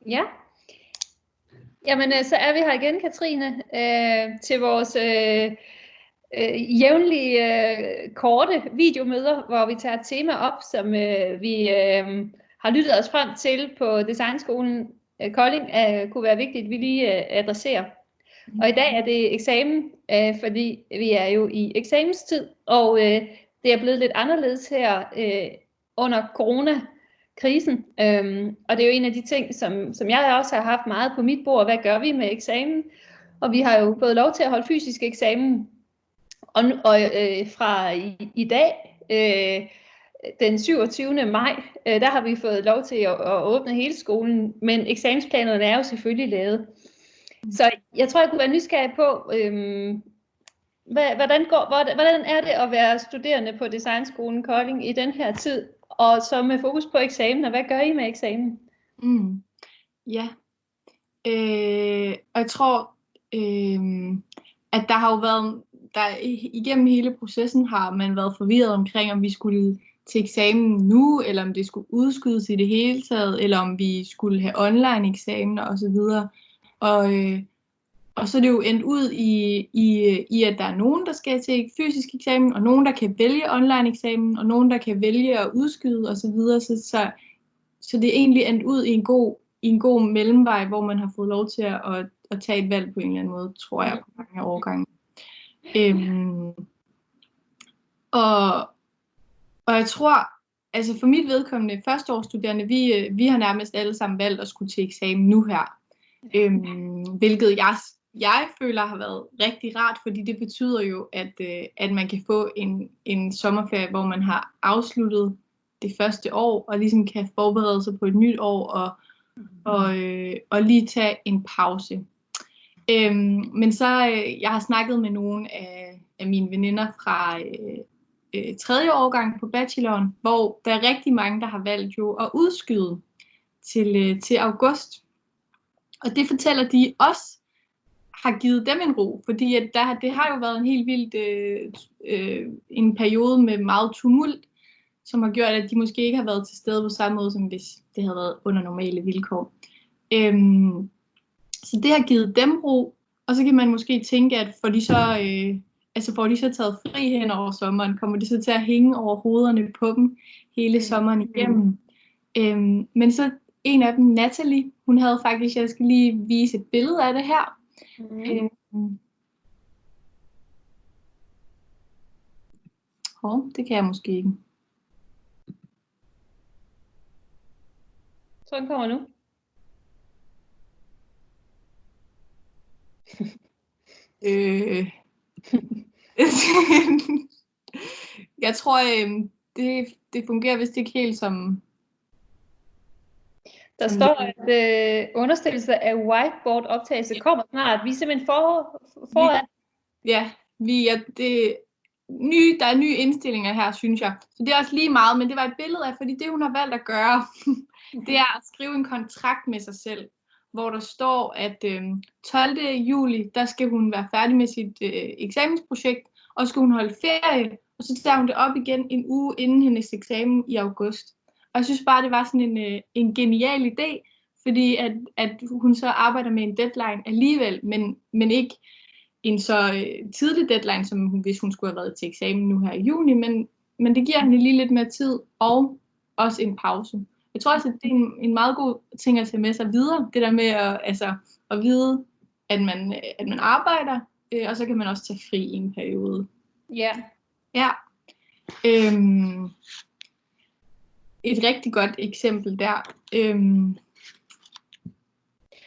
Ja, jamen så er vi her igen, Katrine, til vores jævnlige korte videomøder, hvor vi tager et tema op, som vi har lyttet os frem til på Designskolen Kolding, kunne være vigtigt, at vi lige adresserer. Og i dag er det eksamen, fordi vi er jo i eksamenstid, og det er blevet lidt anderledes her under coronakrisen. Og det er jo en af de ting, som jeg også har haft meget på mit bord. Hvad gør vi med eksamen? Og vi har jo fået lov til at holde fysisk eksamen. Og fra i dag, den 27. maj, der har vi fået lov til at åbne hele skolen. Men eksamensplanerne er jo selvfølgelig lavet. Så jeg tror, jeg kunne være nysgerrig på, hvordan er det at være studerende på Designskolen Kolding i den her tid, og så med fokus på eksamen, og hvad gør I med eksamen? Ja, og jeg tror, at der har jo været, igennem hele processen har man været forvirret omkring, om vi skulle til eksamen nu, eller om det skulle udskydes i det hele taget, eller om vi skulle have online eksamener osv. Og så er det jo endt ud i, at der er nogen, der skal til fysisk eksamen, og nogen, der kan vælge online eksamen, og nogen, der kan vælge at udskyde osv. Så det er egentlig endt ud i en god mellemvej, hvor man har fået lov til at tage et valg på en eller anden måde, tror jeg, på mange årgange. Og jeg tror, altså for mit vedkommende, førsteårsstuderende, vi har nærmest alle sammen valgt at skulle til eksamen nu her. Hvilket jeg føler har været rigtig rart, fordi det betyder jo, at man kan få en sommerferie, hvor man har afsluttet det første år, og ligesom kan forberede sig på et nyt år, og lige tage en pause. Men så, jeg har snakket med nogle af mine veninder fra tredje årgang på bacheloren, hvor der er rigtig mange, der har valgt jo at udskyde til august. Og det fortæller de også har givet dem en ro, fordi at det har jo været en helt vildt en periode med meget tumult, som har gjort, at de måske ikke har været til stede på samme måde, som hvis det havde været under normale vilkår. Så det har givet dem ro, og så kan man måske tænke, at får de så taget fri hen over sommeren, kommer de så til at hænge over hovederne på dem hele sommeren igennem. Men så en af dem, Natalie, hun havde faktisk, jeg skal lige vise et billede af det her. Det kan jeg måske ikke. Sådan kommer nu. Jeg tror, det fungerer vist ikke helt som... Der står, at understøttelse af whiteboard-optagelse kommer snart. Vi er simpelthen foran. Ja, der er nye indstillinger her, synes jeg. Så det er også lige meget, men det var et billede af, fordi det hun har valgt at gøre, det er at skrive en kontrakt med sig selv, hvor der står, at 12. juli, der skal hun være færdig med sit eksamensprojekt, og skal hun holde ferie, og så tager hun det op igen en uge inden hendes eksamen i august. Og jeg synes bare, det var sådan en genial idé, fordi at hun så arbejder med en deadline alligevel, men ikke en så tidlig deadline, som hvis hun skulle have været til eksamen nu her i juni, men det giver hende lige lidt mere tid, og også en pause. Jeg tror også, at det er en meget god ting at tage med sig videre, det der med at vide, at man arbejder, og så kan man også tage fri i en periode. Ja. Ja. Et rigtig godt eksempel der.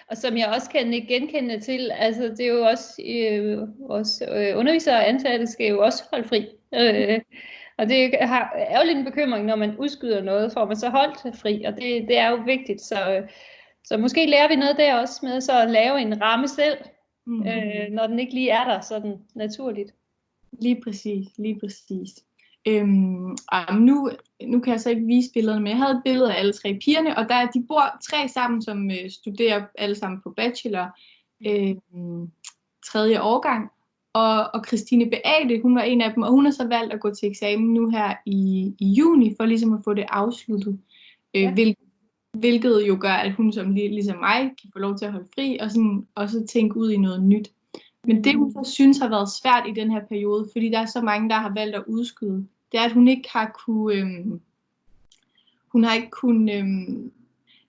Og som jeg også kan genkende til, altså det er jo også, vores undervisere og ansatte skal jo også holde fri. Og det er jo lidt en bekymring, når man udskyder noget, får man så holdt fri, og det er jo vigtigt. Så måske lærer vi noget der også med så at lave en ramme selv, når den ikke lige er der sådan naturligt. Lige præcis. Nu kan jeg så ikke vise billederne, men jeg havde et billede af alle tre pigerne, og de bor 3 sammen, som studerer alle sammen på bachelor, 3. årgang, og Christine Beate, hun var en af dem, og hun har så valgt at gå til eksamen nu her i juni, for ligesom at få det afsluttet, hvilket hvilket jo gør, at hun som ligesom mig kan få lov til at holde fri og sådan også tænke ud i noget nyt. Men det hun så synes har været svært i den her periode, fordi der er så mange, der har valgt at udskyde, det er, at hun ikke har kunnet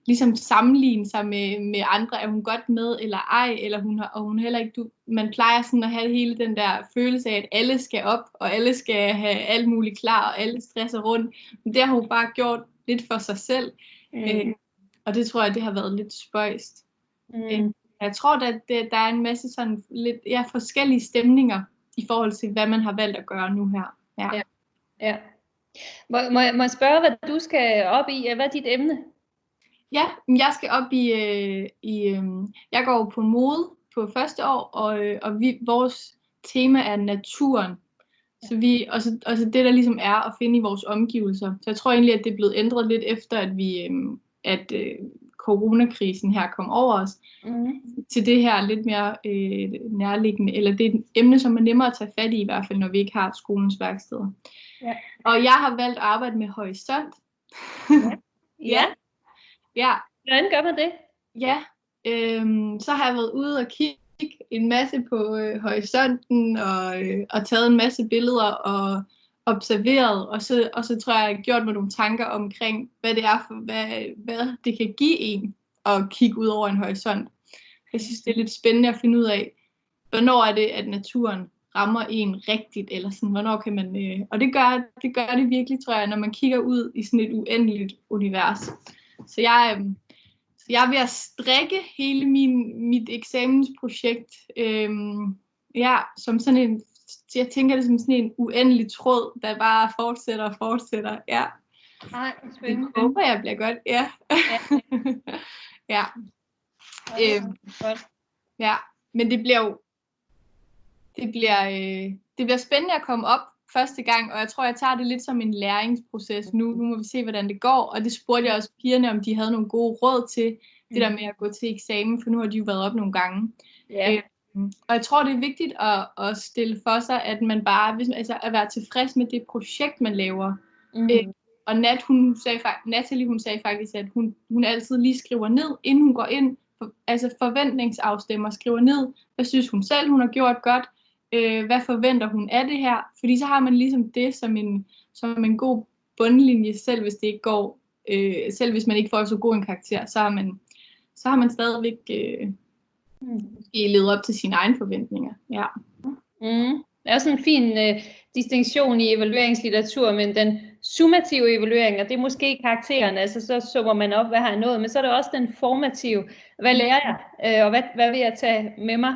ligesom sammenligne sig med andre, er hun godt med eller ej, eller hun heller ikke, man plejer sådan at have hele den der følelse af, at alle skal op, og alle skal have alt muligt klar, og alle stresser rundt, men det har hun bare gjort lidt for sig selv, og det tror jeg, det har været lidt spøjst. Jeg tror, at der er en masse sådan lidt forskellige stemninger i forhold til, hvad man har valgt at gøre nu her. Ja. Må jeg spørge, hvad du skal op i? Hvad er dit emne? Ja, jeg skal op jeg går på mode på første år, og vores tema er naturen. Så vi også det, der ligesom er at finde i vores omgivelser. Så jeg tror egentlig, at det er blevet ændret lidt efter, at coronakrisen her kom over os, til det her lidt mere nærliggende, eller det er et emne, som er nemmere at tage fat i hvert fald, når vi ikke har skolens værksteder. Ja. Og jeg har valgt at arbejde med horisont. Ja. Hvordan gør man det? Ja, så har jeg været ude og kigge en masse på horisonten, og taget en masse billeder, og observeret, og så tror jeg, jeg har gjort mig nogle tanker omkring, hvad det er, hvad det kan give en, at kigge ud over en horisont. Jeg synes, det er lidt spændende at finde ud af, hvornår er det, at naturen rammer en rigtigt, eller sådan, hvornår kan man, og det gør det virkelig, tror jeg, når man kigger ud i sådan et uendeligt univers. Så jeg er ved at strikke hele mit eksamensprojekt, som sådan en, jeg tænker det som sådan en uendelig tråd, der bare fortsætter og fortsætter. Ja. Ej, spændende. Det håber jeg bliver godt. Ja. Ja. Ja. Men det bliver spændende at komme op første gang, og jeg tror, jeg tager det lidt som en læringsproces nu. Nu må vi se, hvordan det går, og det spurgte jeg også pigerne, om de havde nogle gode råd til det der med at gå til eksamen, for nu har de jo været op nogle gange. Ja. Og jeg tror, det er vigtigt at stille for sig, at man bare, at være tilfreds med det projekt, man laver. Og Natalie, hun sagde faktisk, at hun altid lige skriver ned, inden hun går ind, altså forventningsafstemmer, skriver ned, hvad synes hun selv, hun har gjort godt, hvad forventer hun af det her, fordi så har man ligesom det som en god bundlinje, selv hvis det ikke går, selv hvis man ikke får så god en karakter, så har man stadigvæk levet op til sine egne forventninger. Ja. Der er sådan en fin distinktion i evalueringslitteratur, men den summative evaluering, og det er måske karakteren, altså så summer man op, hvad har jeg nået, men så er der også den formative, hvad lærer jeg, og hvad vil jeg tage med mig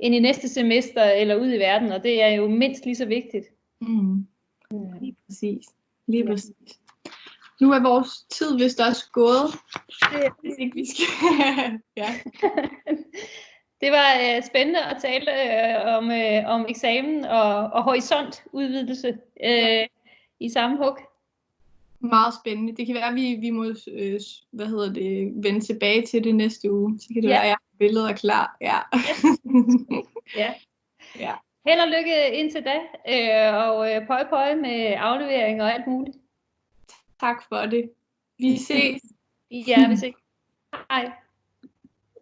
ind i næste semester eller ud i verden, og det er jo mindst lige så vigtigt. Lige præcis. Lige præcis. Nu er vores tid vist også gået. Hvis ikke vi skal. Ja. Det var spændende at tale om eksamen og horisontudvidelse i samme hug. Meget spændende. Det kan være, at vi må vende tilbage til det næste uge. Så kan det være, at jeg har billeder klar. Ja. Ja. Held og lykke indtil da, og pøj med aflevering og alt muligt. Tak for det. Vi ses. Ja, vi ses. Hej.